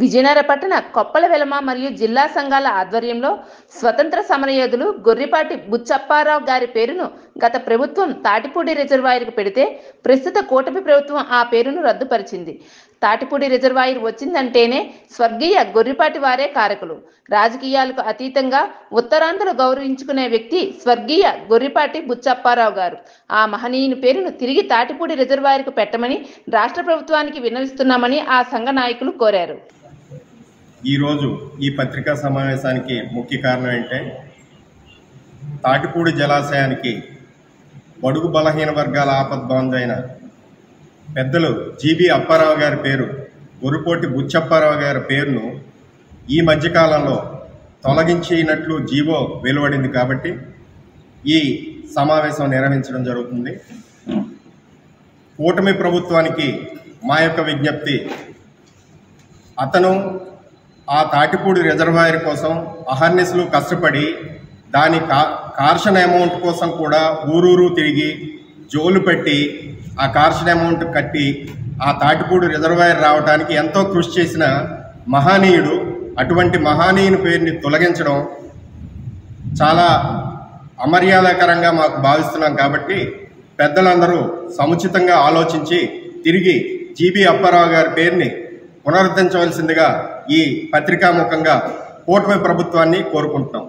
విజయనగర పట్టణ కొప్పల వెలమ మరియు జిల్లా సంఘాల ఆధ్వర్యంలో స్వతంత్ర సమరయోధులు గొర్రిపాటి బుచ్చప్పారావు గారి పేరును గత ప్రభుత్వం తాటిపూడి రిజర్వాయర్కు పెడితే ప్రస్తుత కూటమి ప్రభుత్వం ఆ పేరును రద్దుపరిచింది. తాటిపూడి రిజర్వాయర్ వచ్చిందంటేనే స్వర్గీయ గొర్రిపాటి వారే కారకులు. రాజకీయాలకు అతీతంగా ఉత్తరాంధ్రలో గౌరవించుకునే వ్యక్తి స్వర్గీయ గొర్రిపాటి బుచ్చప్పారావు గారు. ఆ మహనీయుని పేరును తిరిగి తాటిపూడి రిజర్వాయర్కు పెట్టమని రాష్ట్ర ప్రభుత్వానికి విన్నవిస్తున్నామని ఆ సంఘ నాయకులు కోరారు. ఈరోజు ఈ పత్రికా సమావేశానికి ముఖ్య కారణం ఏంటంటే తాటిపూడి జలాశయానికి బడుగు బలహీన వర్గాల ఆపద్బాంధైన పెద్దలు జీబీ అప్పారావు గారి పేరు, గొర్రిపాటి బుచ్చప్పారావు గారి పేరును ఈ మధ్యకాలంలో తొలగించినట్లు జీవో వెలువడింది కాబట్టి ఈ సమావేశం నిర్వహించడం జరుగుతుంది. కూటమి ప్రభుత్వానికి మా యొక్క విజ్ఞప్తి, అతను ఆ తాటిపూడి రిజర్వాయర్ కోసం అహర్నిశలు కష్టపడి దాని కార్షన్ అమౌంట్ కోసం కూడా ఊరూరు తిరిగి జోలు పెట్టి ఆ కార్షన్ అమౌంట్ కట్టి ఆ తాటిపూడి రిజర్వాయర్ రావడానికి ఎంతో కృషి చేసిన మహనీయుడు. అటువంటి మహనీయుని పేరుని తొలగించడం చాలా అమర్యాదకరంగా మాకు భావిస్తున్నాం. కాబట్టి పెద్దలందరూ సముచితంగా ఆలోచించి తిరిగి జీబీ అప్పారావు గారి పేరుని పునరుద్ధరించవలసిందిగా ఈ పత్రికాముఖంగా కూటమి ప్రభుత్వాన్ని కోరుకుంటున్నాం.